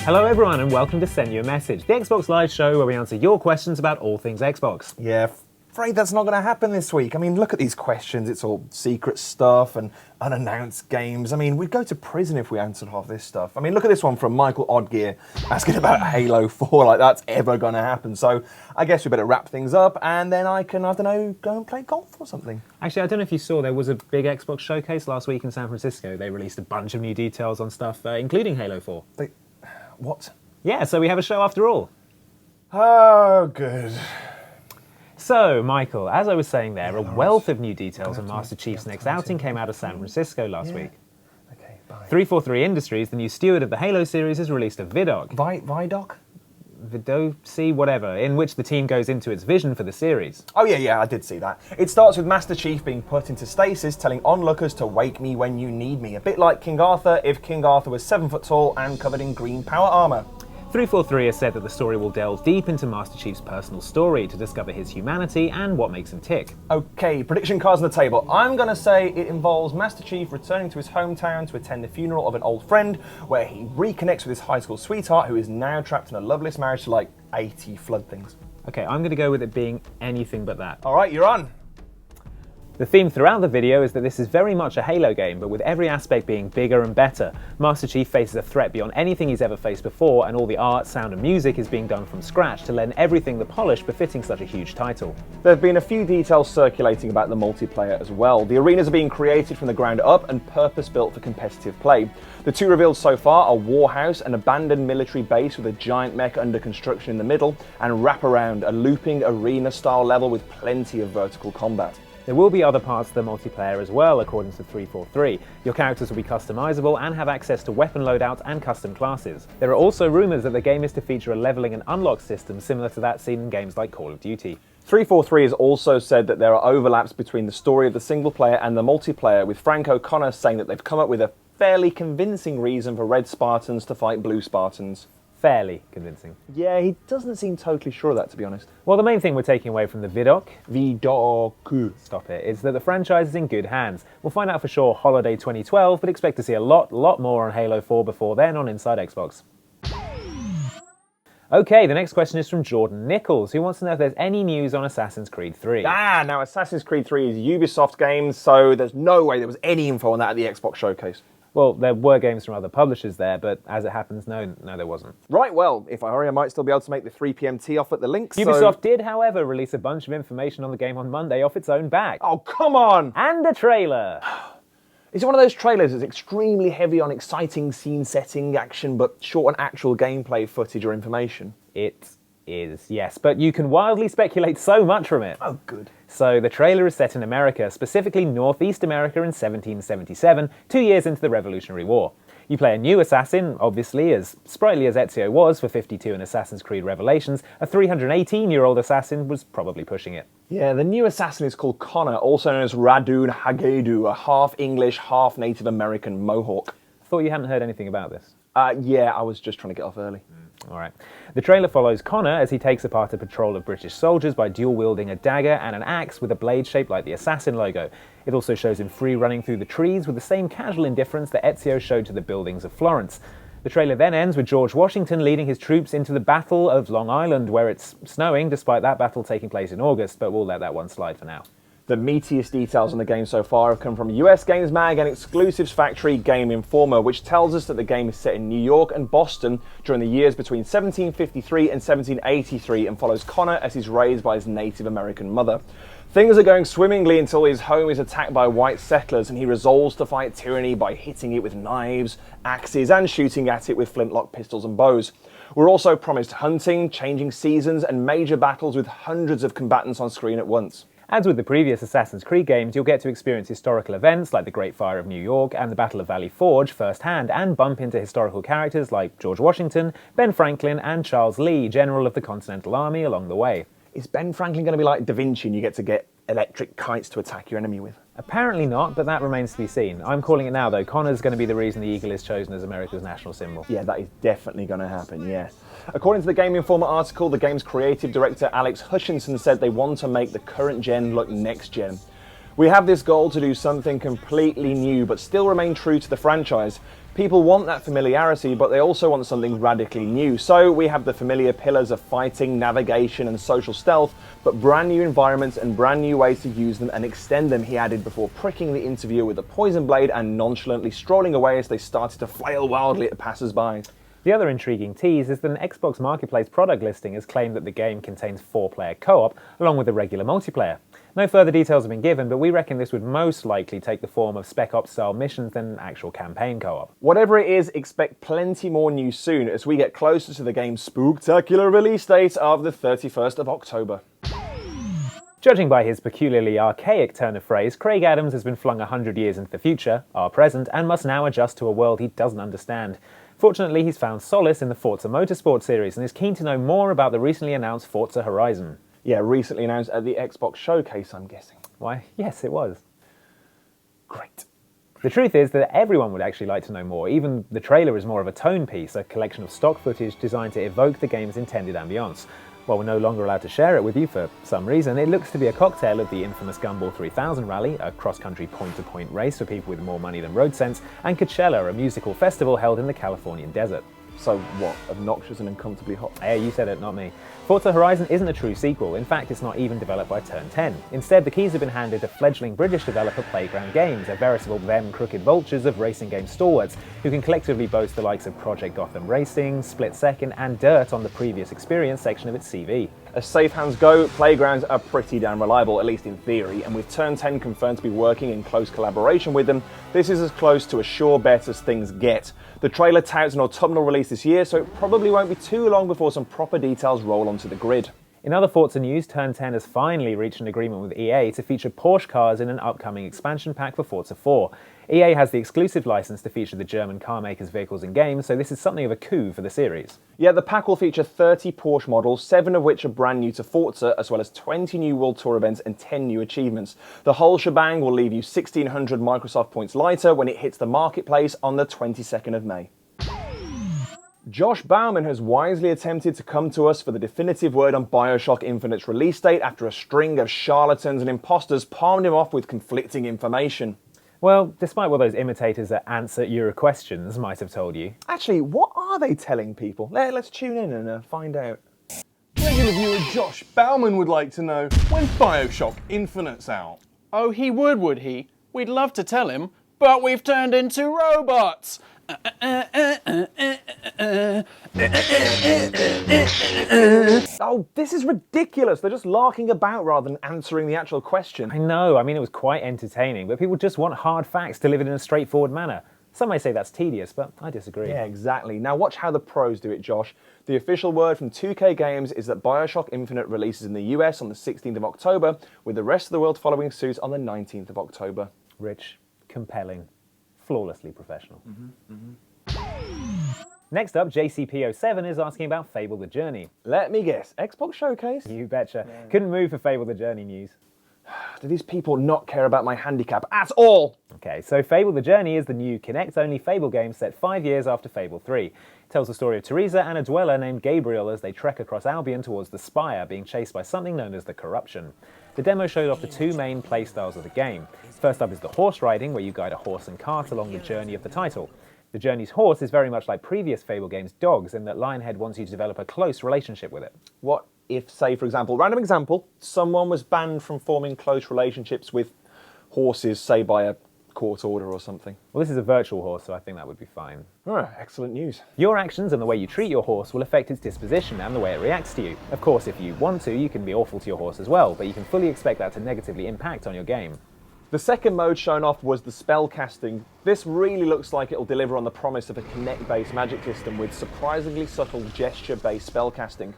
Hello everyone and welcome to Send You a Message, the Xbox Live show where we answer your questions about all things Xbox. Yeah, afraid that's not going to happen this week. I mean, look at these questions. It's all secret stuff and unannounced games. I mean, we'd go to prison if we answered half this stuff. I mean, look at this one from Michael Oddgear asking about Halo 4, like that's ever going to happen. So I guess we better wrap things up and then I can, I don't know, go and play golf or something. Actually, I don't know if you saw, there was a big Xbox showcase last week in San Francisco. They released a bunch of new details on stuff, including Halo 4. What? Yeah, so we have a show after all. Oh, good. So, Michael, as I was saying there, a wealth of new details on Master Chief's next outing came out of San Francisco last week. Okay, bye. 343 Industries, the new steward of the Halo series, has released a vidoc. Vidoc? Vidoc, whatever, in which the team goes into its vision for the series. Oh yeah, I did see that. It starts with Master Chief being put into stasis, telling onlookers to wake me when you need me. A bit like King Arthur, if King Arthur was 7 foot tall and covered in green power armor. 343 has said that the story will delve deep into Master Chief's personal story to discover his humanity and what makes him tick. Okay, prediction cards on the table. I'm going to say it involves Master Chief returning to his hometown to attend the funeral of an old friend, where he reconnects with his high school sweetheart, who is now trapped in a loveless marriage to like 80 flood things. Okay, I'm going to go with it being anything but that. All right, you're on. The theme throughout the video is that this is very much a Halo game, but with every aspect being bigger and better. Master Chief faces a threat beyond anything he's ever faced before, and all the art, sound and music is being done from scratch to lend everything the polish befitting such a huge title. There have been a few details circulating about the multiplayer as well. The arenas are being created from the ground up and purpose-built for competitive play. The two revealed so far are Warhouse, an abandoned military base with a giant mech under construction in the middle, and Wraparound, a looping arena-style level with plenty of vertical combat. There will be other parts of the multiplayer as well, according to 343. Your characters will be customizable and have access to weapon loadouts and custom classes. There are also rumours that the game is to feature a leveling and unlock system similar to that seen in games like Call of Duty. 343 has also said that there are overlaps between the story of the single player and the multiplayer, with Frank O'Connor saying that they've come up with a fairly convincing reason for Red Spartans to fight Blue Spartans. Fairly convincing. Yeah, he doesn't seem totally sure of that, to be honest. Well, the main thing we're taking away from the vidoc, Stop it. is that the franchise is in good hands. We'll find out for sure holiday 2012, but expect to see a lot more on Halo 4 before then on Inside Xbox. Okay, the next question is from Jordan Nichols, who wants to know if there's any news on Assassin's Creed 3. Now Assassin's Creed 3 is Ubisoft games, so there's no way there was any info on that at the Xbox showcase. Well, there were games from other publishers there, but as it happens, no, there wasn't. Right, well, if I hurry, I might still be able to make the 3 PM tee off at the links. Ubisoft did, however, release a bunch of information on the game on Monday off its own back. Oh, come on! And a trailer! Is it one of those trailers that's extremely heavy on exciting scene-setting action, but short on actual gameplay footage or information? It is, yes, but you can wildly speculate so much from it. Oh, good. So the trailer is set in America, specifically Northeast America in 1777, 2 years into the Revolutionary War. You play a new assassin, obviously, as sprightly as Ezio was for 52 in Assassin's Creed Revelations, a 318-year-old assassin was probably pushing it. Yeah, the new assassin is called Connor, also known as Radun Hagedu, a half-English, half-Native American Mohawk. I thought you hadn't heard anything about this. Yeah, I was just trying to get off early. Alright. The trailer follows Connor as he takes apart a patrol of British soldiers by dual-wielding a dagger and an axe with a blade shaped like the assassin logo. It also shows him free running through the trees with the same casual indifference that Ezio showed to the buildings of Florence. The trailer then ends with George Washington leading his troops into the Battle of Long Island, where it's snowing despite that battle taking place in August, but we'll let that one slide for now. The meatiest details on the game so far have come from US Games Mag and Exclusives Factory Game Informer, which tells us that the game is set in New York and Boston during the years between 1753 and 1783 and follows Connor as he's raised by his Native American mother. Things are going swimmingly until his home is attacked by white settlers and he resolves to fight tyranny by hitting it with knives, axes and shooting at it with flintlock pistols and bows. We're also promised hunting, changing seasons and major battles with hundreds of combatants on screen at once. As with the previous Assassin's Creed games, you'll get to experience historical events like the Great Fire of New York and the Battle of Valley Forge firsthand, and bump into historical characters like George Washington, Ben Franklin, and Charles Lee, General of the Continental Army, along the way. Is Ben Franklin going to be like Da Vinci and you get to get electric kites to attack your enemy with? Apparently not, but that remains to be seen. I'm calling it now though. Connor's going to be the reason the eagle is chosen as America's national symbol. Yeah, that is definitely going to happen, yes. According to the Game Informer article, the game's creative director Alex Hutchinson said they want to make the current gen look next gen. We have this goal to do something completely new, but still remain true to the franchise. People want that familiarity, but they also want something radically new. So we have the familiar pillars of fighting, navigation, and social stealth, but brand new environments and brand new ways to use them and extend them, he added before pricking the interviewer with a poison blade and nonchalantly strolling away as they started to flail wildly at passers-by. The other intriguing tease is that an Xbox Marketplace product listing has claimed that the game contains 4-player co-op, along with a regular multiplayer. No further details have been given, but we reckon this would most likely take the form of Spec Ops-style missions than actual campaign co-op. Whatever it is, expect plenty more news soon as we get closer to the game's spooktacular release date of the 31st of October. Judging by his peculiarly archaic turn of phrase, Craig Adams has been flung 100 years into the future, our present, and must now adjust to a world he doesn't understand. Fortunately, he's found solace in the Forza Motorsport series and is keen to know more about the recently announced Forza Horizon. Yeah, recently announced at the Xbox Showcase, I'm guessing. Why, yes, it was. Great. The truth is that everyone would actually like to know more. Even the trailer is more of a tone piece, a collection of stock footage designed to evoke the game's intended ambience. While we're no longer allowed to share it with you for some reason, it looks to be a cocktail of the infamous Gumball 3000 rally, a cross-country point-to-point race for people with more money than road sense, and Coachella, a musical festival held in the Californian desert. So what, obnoxious and uncomfortably hot? Hey, you said it, not me. Forza Horizon isn't a true sequel. In fact, it's not even developed by Turn 10. Instead, the keys have been handed to fledgling British developer Playground Games, a veritable them crooked vultures of racing game stalwarts, who can collectively boast the likes of Project Gotham Racing, Split Second, and Dirt on the previous experience section of its CV. As safe hands go, Playgrounds are pretty damn reliable, at least in theory, and with Turn 10 confirmed to be working in close collaboration with them, this is as close to a sure bet as things get. The trailer touts an autumnal release this year, so it probably won't be too long before some proper details roll onto the grid. In other Forza news, Turn 10 has finally reached an agreement with EA to feature Porsche cars in an upcoming expansion pack for Forza 4. EA has the exclusive license to feature the German car makers' vehicles in games, so this is something of a coup for the series. Yeah, the pack will feature 30 Porsche models, 7 of which are brand new to Forza, as well as 20 new World Tour events and 10 new achievements. The whole shebang will leave you 1,600 Microsoft points lighter when it hits the marketplace on the 22nd of May. Josh Browman has wisely attempted to come to us for the definitive word on BioShock Infinite's release date after a string of charlatans and imposters palmed him off with conflicting information. Well, despite what those imitators at Answer Your Questions might have told you. Actually, what are they telling people? Let's tune in and find out. Regular viewer Josh Bauman would like to know, when's BioShock Infinite's out? Oh, he would he? We'd love to tell him, but we've turned into robots! Oh, this is ridiculous. They're just larking about rather than answering the actual question. I know, it was quite entertaining, but people just want hard facts delivered in a straightforward manner. Some may say that's tedious, but I disagree. Yeah, exactly. Now watch how the pros do it, Josh. The official word from 2K Games is that BioShock Infinite releases in the US on the 16th of October, with the rest of the world following suit on the 19th of October. Rich, compelling, flawlessly professional. Next up, JCP07 is asking about Fable the Journey. Let me guess, Xbox Showcase? You betcha. Couldn't move for Fable the Journey news. Do these people not care about my handicap at all? Okay, so Fable the Journey is the new Kinect-only Fable game set 5 years after Fable 3. It tells the story of Teresa and a dweller named Gabriel as they trek across Albion towards the Spire, being chased by something known as the Corruption. The demo showed off the 2 main playstyles of the game. First up is the horse riding, where you guide a horse and cart along the journey of the title. The journey's horse is very much like previous Fable games' dogs, in that Lionhead wants you to develop a close relationship with it. What if, say, for example, random example, someone was banned from forming close relationships with horses, say by a court order or something? Well, this is a virtual horse, so I think that would be fine. Oh, excellent news. Your actions and the way you treat your horse will affect its disposition and the way it reacts to you. Of course, if you want to, you can be awful to your horse as well, but you can fully expect that to negatively impact on your game. The second mode shown off was the spell casting. This really looks like it'll deliver on the promise of a Kinect-based magic system with surprisingly subtle gesture-based spell casting.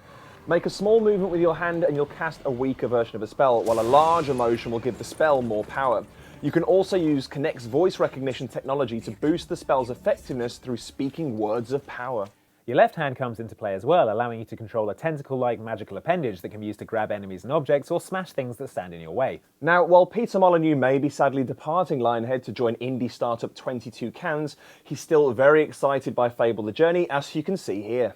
Make a small movement with your hand and you'll cast a weaker version of a spell, while a larger motion will give the spell more power. You can also use Kinect's voice recognition technology to boost the spell's effectiveness through speaking words of power. Your left hand comes into play as well, allowing you to control a tentacle-like magical appendage that can be used to grab enemies and objects or smash things that stand in your way. Now, while Peter Molyneux may be sadly departing Lionhead to join indie startup 22 Cans, he's still very excited by Fable the Journey, as you can see here.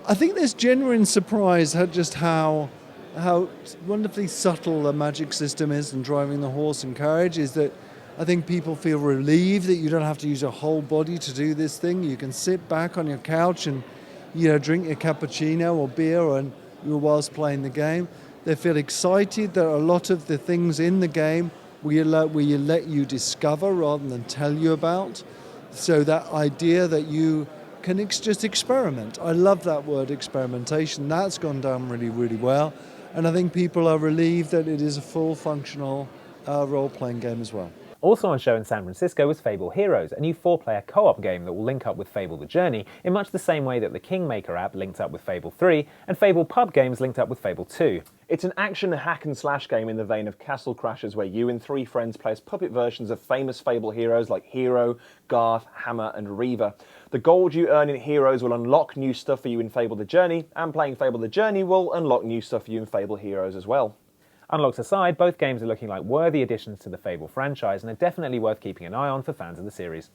I think there's genuine surprise at just how how wonderfully subtle the magic system is in driving the horse and carriage is that I think people feel relieved that you don't have to use your whole body to do this thing. You can sit back on your couch and drink your cappuccino or beer and whilst playing the game. They feel excited that a lot of the things in the game we let you discover rather than tell you about. So that idea that you can just experiment. I love that word, experimentation. That's gone down really, really well. And I think people are relieved that it is a full functional role-playing game as well. Also on show in San Francisco was Fable Heroes, a new 4-player co-op game that will link up with Fable The Journey in much the same way that the Kingmaker app linked up with Fable 3 and Fable Pub Games linked up with Fable 2. It's an action hack and slash game in the vein of Castle Crashers, where you and 3 friends play as puppet versions of famous Fable heroes like Hero, Garth, Hammer and Reaver. The gold you earn in Heroes will unlock new stuff for you in Fable The Journey, and playing Fable The Journey will unlock new stuff for you in Fable Heroes as well. Unlocks aside, both games are looking like worthy additions to the Fable franchise and are definitely worth keeping an eye on for fans of the series.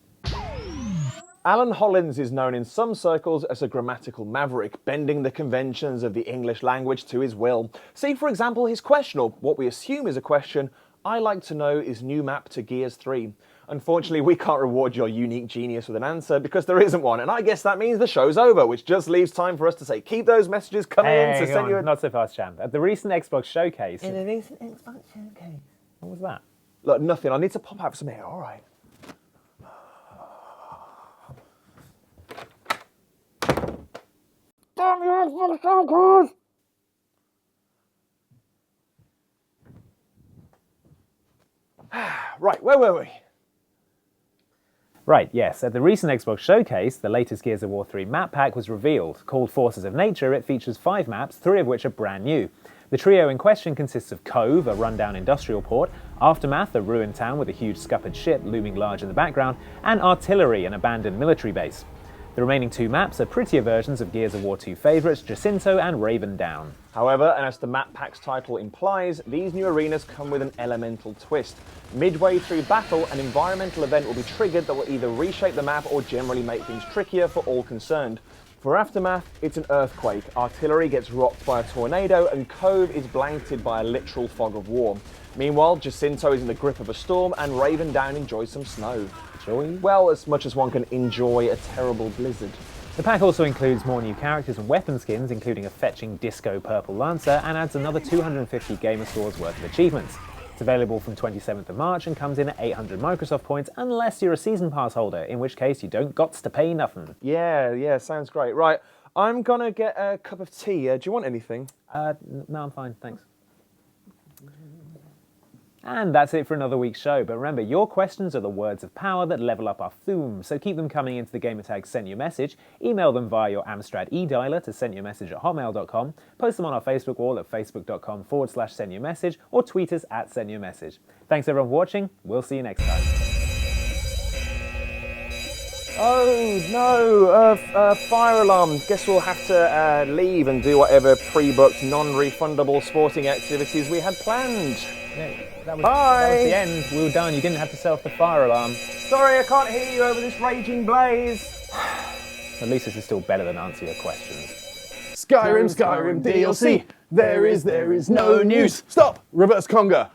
Alan Hollins is known in some circles as a grammatical maverick, bending the conventions of the English language to his will. See, for example, his question, or what we assume is a question, I like to know is new map to Gears 3. Unfortunately, we can't reward your unique genius with an answer because there isn't one, and I guess that means the show's over, which just leaves time for us to say keep those messages coming in to send you a... Not so fast, champ. At the recent Xbox showcase... In a recent Xbox showcase. What was that? Look, nothing. I need to pop out some air, alright. Damn you, Xbox showcase! Right, where were we? Right, yes. At the recent Xbox showcase, the latest Gears of War 3 map pack was revealed. Called Forces of Nature, it features 5 maps, 3 of which are brand new. The trio in question consists of Cove, a rundown industrial port, Aftermath, a ruined town with a huge scuppered ship looming large in the background, and Artillery, an abandoned military base. The remaining 2 maps are prettier versions of Gears of War 2 favourites Jacinto and Raven Down. However, and as the map pack's title implies, these new arenas come with an elemental twist. Midway through battle, an environmental event will be triggered that will either reshape the map or generally make things trickier for all concerned. For Aftermath, it's an earthquake, Artillery gets rocked by a tornado, and Cove is blanketed by a literal fog of war. Meanwhile, Jacinto is in the grip of a storm, and Raven Down enjoys some snow. Well, as much as one can enjoy a terrible blizzard. The pack also includes more new characters and weapon skins, including a fetching disco purple lancer, and adds another 250 gamer scores worth of achievements. It's available from 27th of March and comes in at 800 Microsoft points, unless you're a season pass holder, in which case you don't gots to pay nothing. Yeah, sounds great. Right, I'm gonna get a cup of tea. Do you want anything? No, I'm fine, thanks. And that's it for another week's show, but remember, your questions are the words of power that level up our Thoom, so keep them coming into the Gamertag SentUAMessage, email them via your Amstrad e-dialer to sentuamessage@hotmail.com, post them on our Facebook wall at facebook.com/sentuamessage, or tweet us at SentUAMessage. Thanks everyone for watching, we'll see you next time. Oh no, fire alarm. Guess we'll have to leave and do whatever pre-booked, non-refundable sporting activities we had planned. Yeah, that was Bye! the end. We were done. You didn't have to set off the fire alarm. Sorry, I can't hear you over this raging blaze. At least this is still better than answer your questions. Skyrim DLC. There is no news. Stop. Reverse conga.